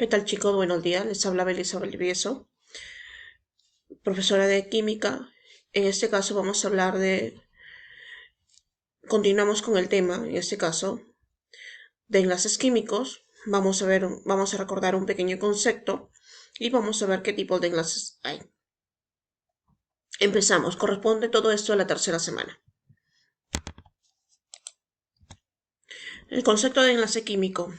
¿Qué tal, chicos? Buenos días. Les habla Belisa Valdivieso, profesora de química. En este caso vamos a hablar continuamos con el tema, en este caso, de enlaces químicos. Vamos a recordar un pequeño concepto y vamos a ver qué tipo de enlaces hay. Empezamos. Corresponde todo esto a la tercera semana. El concepto de enlace químico.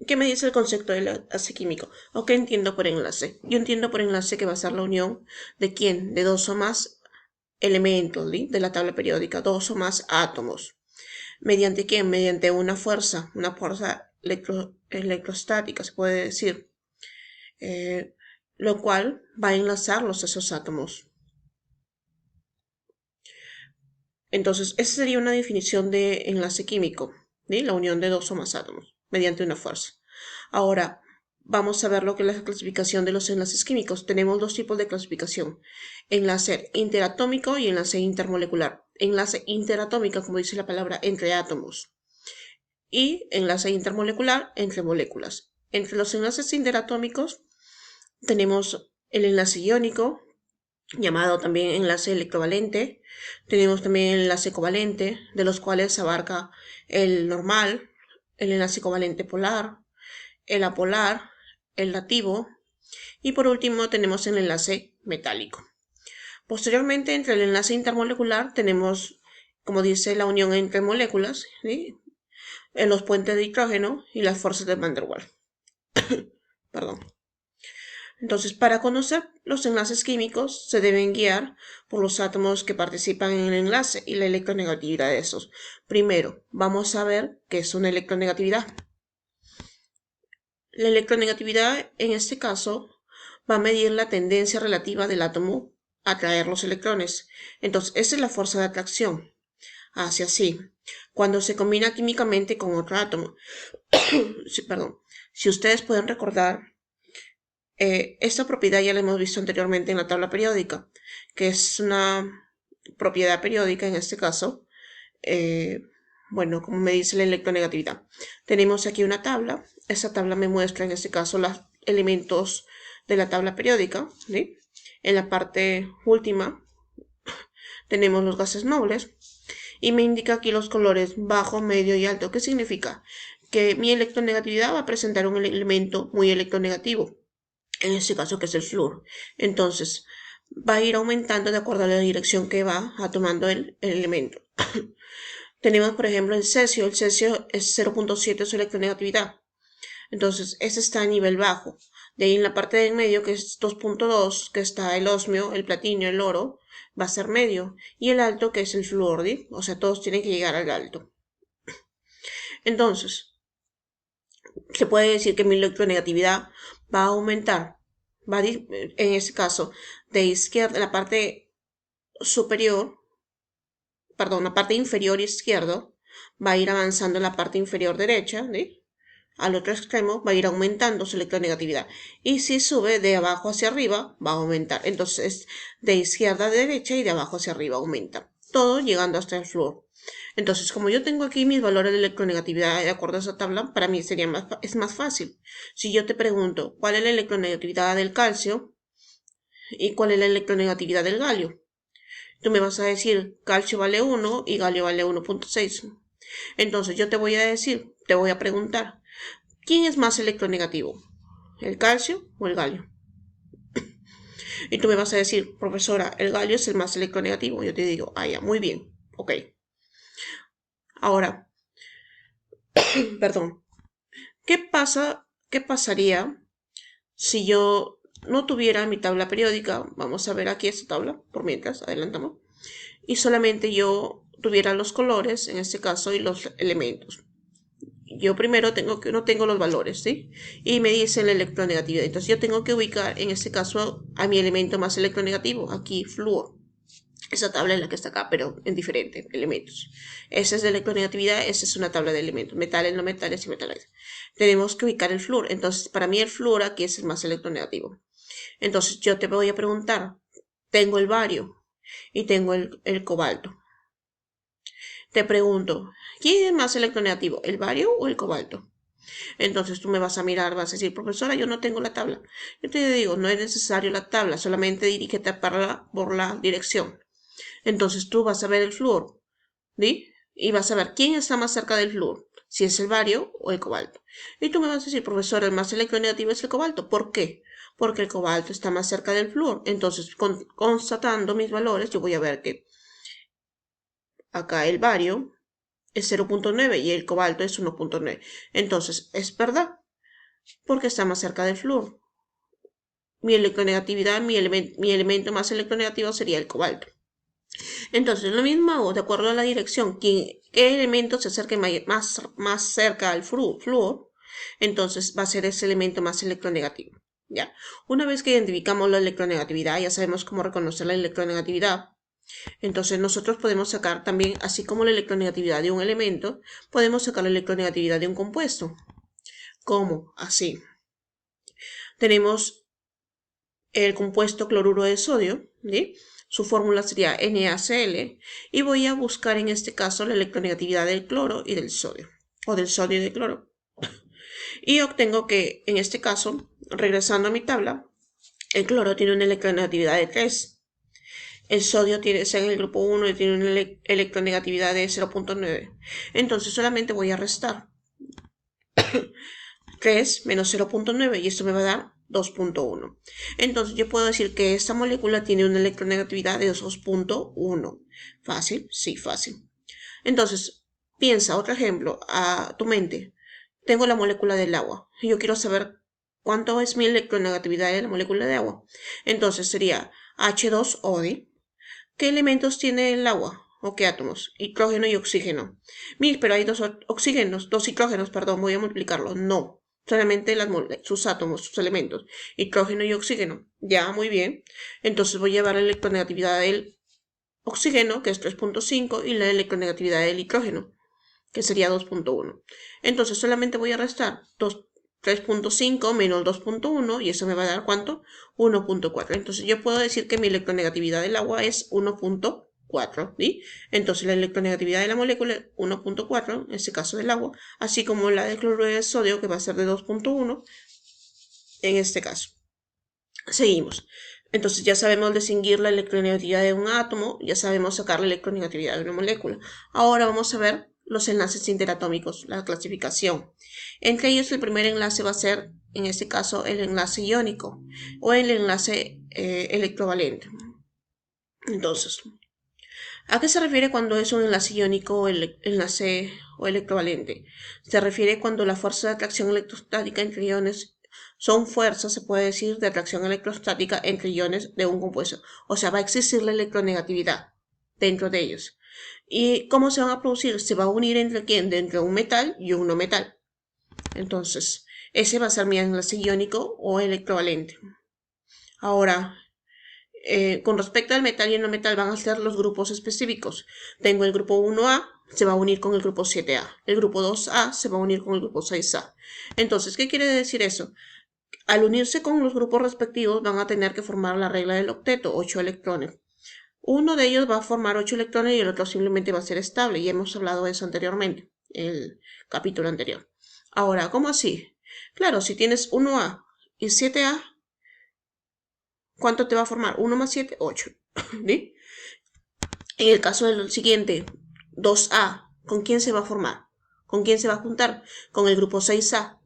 ¿Qué me dice el concepto de enlace químico? ¿O qué entiendo por enlace? Yo entiendo por enlace que va a ser la unión de quién, de dos o más elementos de la tabla periódica, dos o más átomos. ¿Mediante quién? Mediante una fuerza electrostática, se puede decir, eh, lo cual va a enlazarlos a esos átomos. Entonces, esa sería una definición de enlace químico, ¿sí? La unión de dos o más átomos, mediante una fuerza. Ahora, vamos a ver lo que es la clasificación de los enlaces químicos. Tenemos dos tipos de clasificación: enlace interatómico y enlace intermolecular. Enlace interatómico, como dice la palabra, entre átomos, y enlace intermolecular entre moléculas. Entre los enlaces interatómicos tenemos el enlace iónico, llamado también enlace electrovalente. Tenemos también el enlace covalente, de los cuales abarca el normal, el enlace covalente polar, el apolar, el dativo, y por último tenemos el enlace metálico. Posteriormente, entre el enlace intermolecular tenemos, como dice, la unión entre moléculas, ¿sí?, en los puentes de hidrógeno y las fuerzas de Van der Waals. Perdón. Entonces, para conocer los enlaces químicos, se deben guiar por los átomos que participan en el enlace y la electronegatividad de esos. Primero, vamos a ver qué es una electronegatividad. La electronegatividad, en este caso, va a medir la tendencia relativa del átomo a atraer los electrones. Entonces, esa es la fuerza de atracción hacia sí, cuando se combina químicamente con otro átomo. Perdón. Si ustedes pueden recordar, esta propiedad ya la hemos visto anteriormente en la tabla periódica, que es una propiedad periódica en este caso. Bueno, como me dice la electronegatividad. Tenemos aquí una tabla. Esa tabla me muestra en este caso los elementos de la tabla periódica, ¿sí? En la parte última tenemos los gases nobles y me indica aquí los colores bajo, medio y alto. ¿Qué significa? Que mi electronegatividad va a presentar un elemento muy electronegativo, en este caso que es el flúor. Entonces va a ir aumentando de acuerdo a la dirección que va tomando el elemento. Tenemos, por ejemplo, el cesio es 0.7 su electronegatividad. Entonces, este está a nivel bajo. De ahí en la parte del medio, que es 2.2, que está el osmio, el platino, el oro, va a ser medio. Y el alto, que es el flúor, o sea, todos tienen que llegar al alto. Entonces, se puede decir que mi electronegatividad va a aumentar. En este caso, de izquierda, la parte superior, perdón, la parte inferior izquierdo, va a ir avanzando en la parte inferior derecha, ¿sí? Al otro extremo va a ir aumentando su electronegatividad. Y si sube de abajo hacia arriba, va a aumentar. Entonces, de izquierda a derecha y de abajo hacia arriba aumenta. Todo llegando hasta el flúor. Entonces, como yo tengo aquí mis valores de electronegatividad de acuerdo a esa tabla, para mí es más fácil. Si yo te pregunto cuál es la electronegatividad del calcio y cuál es la electronegatividad del galio, tú me vas a decir calcio vale 1 y galio vale 1.6. Entonces yo te voy a preguntar, ¿quién es más electronegativo? ¿El calcio o el galio? Y tú me vas a decir, profesora, el galio es el más electronegativo. Yo te digo, ah, ya, muy bien, ok. Ahora, perdón, ¿qué pasaría si yo no tuviera mi tabla periódica? Vamos a ver aquí esta tabla, por mientras, adelantamos. Y solamente yo tuviera los colores, en este caso, y los elementos. Yo primero no tengo los valores, ¿sí? Y me dice la electronegatividad. Entonces yo tengo que ubicar, en este caso, a mi elemento más electronegativo, aquí flúor. Esa tabla es la que está acá, pero en diferentes elementos. Esa es de electronegatividad, esa es una tabla de elementos, metales, no metales y metales. Tenemos que ubicar el flúor. Entonces, para mí el flúor aquí es el más electronegativo. Entonces yo te voy a preguntar, tengo el bario y tengo el cobalto. Te pregunto, ¿quién es más electronegativo, el bario o el cobalto? Entonces tú me vas a mirar, vas a decir, profesora, yo no tengo la tabla. Yo te digo, no es necesario la tabla, solamente dirígete por la dirección. Entonces tú vas a ver el flúor, ¿sí? Y vas a ver quién está más cerca del flúor, si es el bario o el cobalto. Y tú me vas a decir, profesor, el más electronegativo es el cobalto. ¿Por qué? Porque el cobalto está más cerca del flúor. Entonces, constatando mis valores, yo voy a ver que acá el bario es 0.9 y el cobalto es 1.9. Entonces, es verdad, porque está más cerca del flúor. Mi electronegatividad, mi elemento más electronegativo sería el cobalto. Entonces, lo mismo hago de acuerdo a la dirección. ¿Qué elemento se acerque más cerca al flúor? Entonces va a ser ese elemento más electronegativo. ¿Ya? Una vez que identificamos la electronegatividad, ya sabemos cómo reconocer la electronegatividad. Entonces nosotros podemos sacar también, así como la electronegatividad de un elemento, podemos sacar la electronegatividad de un compuesto. ¿Cómo? Así. Tenemos el compuesto cloruro de sodio, ¿sí? Su fórmula sería NaCl y voy a buscar en este caso la electronegatividad del cloro y del sodio, o del sodio y del cloro. Y obtengo que en este caso, regresando a mi tabla, el cloro tiene una electronegatividad de 3. El sodio está en el grupo 1 y tiene una electronegatividad de 0.9. Entonces solamente voy a restar 3 menos 0.9 y esto me va a dar 2.1. Entonces yo puedo decir que esta molécula tiene una electronegatividad de 2.1. ¿Fácil? Sí, fácil. Entonces, piensa otro ejemplo a tu mente. Tengo la molécula del agua y yo quiero saber cuánto es mi electronegatividad de la molécula de agua. Entonces sería H2O. ¿Qué elementos tiene el agua? ¿O qué átomos? Hidrógeno y oxígeno. Pero hay dos hidrógenos, perdón, voy a multiplicarlo. No, solamente sus átomos, sus elementos, hidrógeno y oxígeno. Ya, muy bien. Entonces voy a llevar la electronegatividad del oxígeno, que es 3.5, y la electronegatividad del hidrógeno, que sería 2.1. Entonces solamente voy a restar 3.5 menos 2.1 y eso me va a dar ¿cuánto? 1.4. Entonces yo puedo decir que mi electronegatividad del agua es 1.4, ¿sí? Entonces la electronegatividad de la molécula es 1.4, en este caso del agua, así como la del cloruro de sodio, que va a ser de 2.1 en este caso. Seguimos. Entonces ya sabemos distinguir la electronegatividad de un átomo, ya sabemos sacar la electronegatividad de una molécula. Ahora vamos a ver los enlaces interatómicos, la clasificación. Entre ellos el primer enlace va a ser, en este caso, el enlace iónico o el enlace electrovalente. Entonces, ¿a qué se refiere cuando es un enlace iónico o enlace o electrovalente? Se refiere cuando la fuerza de atracción electrostática entre iones son fuerzas, se puede decir, de atracción electrostática entre iones de un compuesto. O sea, va a existir la electronegatividad dentro de ellos. ¿Y cómo se van a producir? Se va a unir entre quién? Entre un metal y un no metal. Entonces, ese va a ser mi enlace iónico o electrovalente. Ahora, con respecto al metal y el no metal van a ser los grupos específicos. Tengo el grupo 1A, se va a unir con el grupo 7A. El grupo 2A se va a unir con el grupo 6A. Entonces, ¿qué quiere decir eso? Al unirse con los grupos respectivos van a tener que formar la regla del octeto, 8 electrones. Uno de ellos va a formar 8 electrones y el otro simplemente va a ser estable. Y hemos hablado de eso anteriormente, en el capítulo anterior. Ahora, ¿cómo así? Claro, si tienes 1A y 7A, ¿cuánto te va a formar? 1 más 7, 8. ¿Sí? En el caso del siguiente, 2A, ¿con quién se va a formar? ¿Con quién se va a juntar? Con el grupo 6A.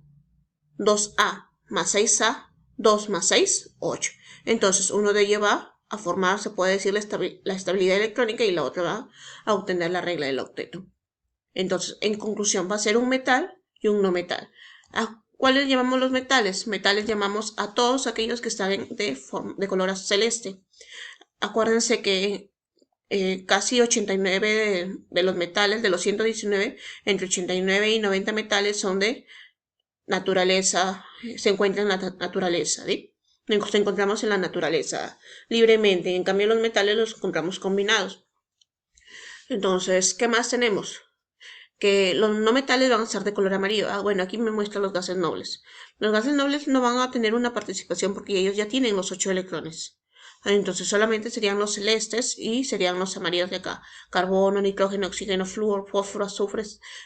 2A más 6A, 2 más 6, 8. Entonces, uno de ellos va a formar, se puede decir, la estabilidad electrónica y la otra va a obtener la regla del octeto. Entonces, en conclusión, va a ser un metal y un no metal. ¿A cuáles llamamos los metales? Metales llamamos a todos aquellos que están de color celeste. Acuérdense que casi 89 de los metales, de los 119, entre 89 y 90 metales son de naturaleza, se encuentran en la naturaleza, ¿sí? Nos encontramos en la naturaleza libremente, en cambio los metales los encontramos combinados. Entonces, ¿qué más tenemos? Que los no metales van a ser de color amarillo. Bueno, aquí me muestran los gases nobles. Los gases nobles no van a tener una participación porque ellos ya tienen los 8 electrones. Entonces solamente serían los celestes y serían los amarillos de acá. Carbono, nitrógeno, oxígeno, flúor, fósforo, azufre,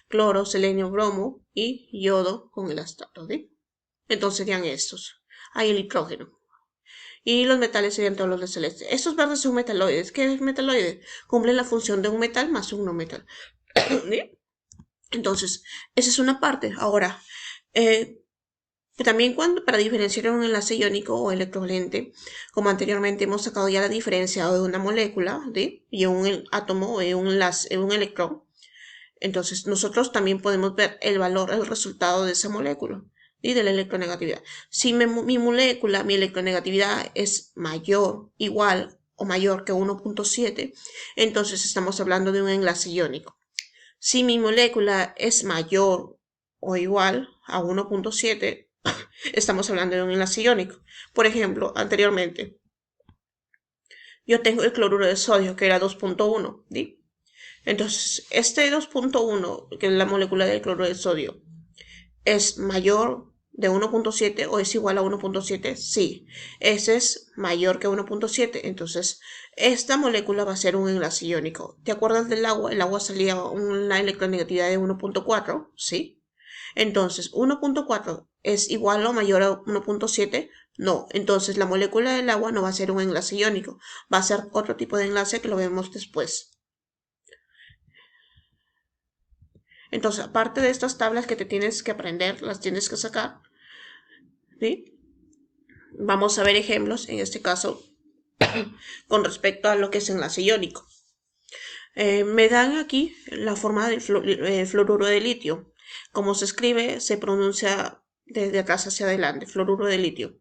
cloro, selenio, bromo y yodo con el astato, ¿sí? Entonces serían estos. Hay el nitrógeno. Y los metales serían todos los de celeste. Estos verdes son metaloides. ¿Qué es metaloide? Cumplen la función de un metal más un no metal. ¿Sí? Entonces, esa es una parte. Ahora, también para diferenciar un enlace iónico o electrovalente, como anteriormente hemos sacado ya la diferencia de una molécula, ¿sí? Y un átomo, un enlace, un electrón. Entonces, nosotros también podemos ver el valor, el resultado de esa molécula y de la electronegatividad. Si mi molécula, mi electronegatividad es mayor, igual o mayor que 1.7, entonces estamos hablando de un enlace iónico. Si mi molécula es mayor o igual a 1.7, estamos hablando de un enlace iónico. Por ejemplo, anteriormente, yo tengo el cloruro de sodio, que era 2.1, ¿sí? Entonces, este 2.1, que es la molécula del cloruro de sodio, ¿es mayor de 1.7 o es igual a 1.7? Sí, ese es mayor que 1.7. Entonces, esta molécula va a ser un enlace iónico. ¿Te acuerdas del agua? El agua salía una electronegatividad de 1.4, ¿sí? Entonces, 1.4 es igual o mayor a 1.7. No, entonces la molécula del agua no va a ser un enlace iónico, va a ser otro tipo de enlace que lo vemos después. Entonces, aparte de estas tablas que te tienes que aprender, las tienes que sacar, ¿sí? Vamos a ver ejemplos, en este caso, con respecto a lo que es enlace iónico. Me dan aquí la forma del fluoruro de litio. Como se escribe, se pronuncia desde atrás hacia adelante, fluoruro de litio.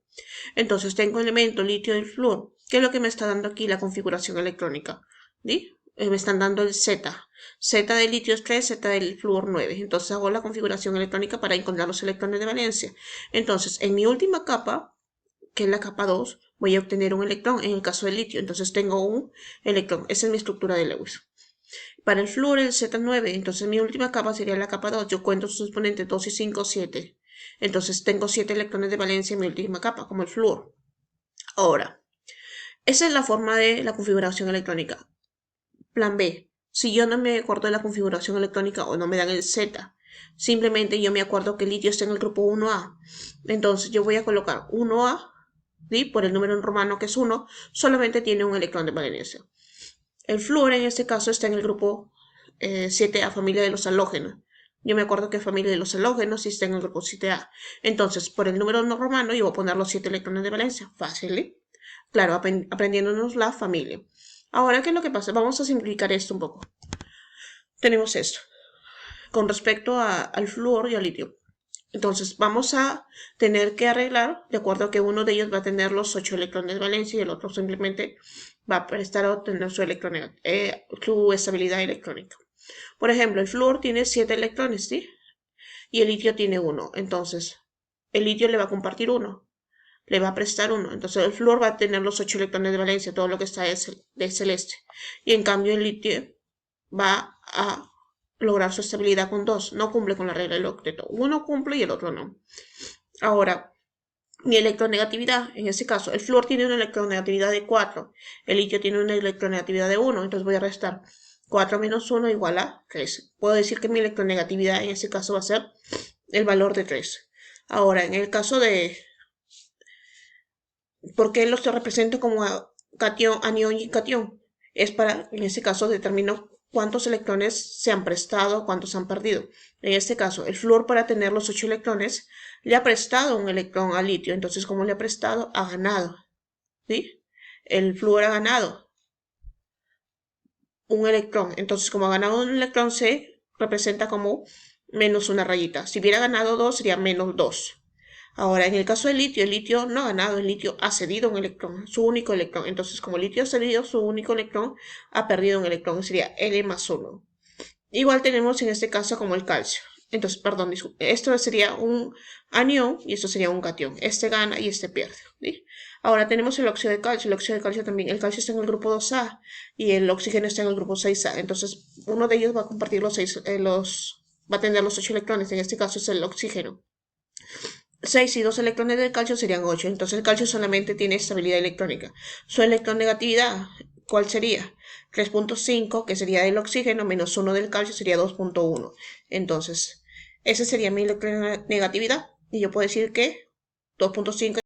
Entonces tengo elemento litio del flúor, que es lo que me está dando aquí la configuración electrónica. ¿Sí? Me están dando el Z. Z del litio es 3, Z del flúor 9. Entonces hago la configuración electrónica para encontrar los electrones de valencia. Entonces, en mi última capa, que es la capa 2, voy a obtener un electrón en el caso del litio. Entonces tengo un electrón. Esa es mi estructura de Lewis. Para el flúor, el Z9, entonces mi última capa sería la capa 2. Yo cuento sus exponentes 2 y 5, 7. Entonces tengo 7 electrones de valencia en mi última capa, como el flúor. Ahora, esa es la forma de la configuración electrónica. Plan B. Si yo no me acuerdo de la configuración electrónica o no me dan el Z, simplemente yo me acuerdo que el litio está en el grupo 1A. Entonces yo voy a colocar 1A, ¿sí? Por el número en romano que es 1, solamente tiene un electrón de valencia. El flúor en este caso está en el grupo 7A, familia de los halógenos. Yo me acuerdo que familia de los halógenos está en el grupo 7A. Entonces, por el número no romano, yo voy a poner los 7 electrones de valencia. Fácil, ¿eh? Claro, aprendiéndonos la familia. Ahora, ¿qué es lo que pasa? Vamos a simplificar esto un poco. Tenemos esto con respecto al flúor y al litio. Entonces vamos a tener que arreglar de acuerdo a que uno de ellos va a tener los 8 electrones de valencia y el otro simplemente va a prestar a obtener su estabilidad electrónica. Por ejemplo, el flúor tiene 7 electrones, ¿sí? Y el litio tiene 1. Entonces, el litio le va a compartir 1. Le va a prestar 1. Entonces, el flúor va a tener los 8 electrones de valencia, todo lo que está de celeste. Y en cambio, el litio va a lograr su estabilidad con 2. No cumple con la regla del octeto. Uno cumple y el otro no. Ahora, mi electronegatividad, en este caso, el flúor tiene una electronegatividad de 4. El litio tiene una electronegatividad de 1. Entonces voy a restar 4 menos 1 igual a 3. Puedo decir que mi electronegatividad en este caso va a ser el valor de 3. Ahora, en el caso de... ¿Por qué los represento como cation, anión y cation? Es para, en este caso, determino cuántos electrones se han prestado, cuántos se han perdido. En este caso, el flúor para tener los 8 electrones le ha prestado un electrón al litio. Entonces, como le ha prestado, ha ganado. ¿Sí? El flúor ha ganado un electrón. Entonces, como ha ganado un electrón, se representa como menos una rayita. Si hubiera ganado 2, sería menos 2. Ahora, en el caso del litio, el litio no ha ganado, el litio ha cedido un electrón, su único electrón. Entonces, como el litio ha cedido su único electrón, ha perdido un electrón, sería L más 1. Igual tenemos en este caso como el calcio. Entonces, perdón, esto sería un anión y esto sería un cation. Este gana y este pierde. ¿Sí? Ahora tenemos el óxido de calcio. El óxido de calcio también. El calcio está en el grupo 2A y el oxígeno está en el grupo 6A. Entonces, uno de ellos va a compartir va a tener los 8 electrones. En este caso es el oxígeno. 6 y 2 electrones del calcio serían 8. Entonces el calcio solamente tiene estabilidad electrónica. Su electronegatividad, ¿cuál sería? 3.5, que sería del oxígeno, menos 1 del calcio sería 2.1. Entonces, esa sería mi electronegatividad. Y yo puedo decir que 2.5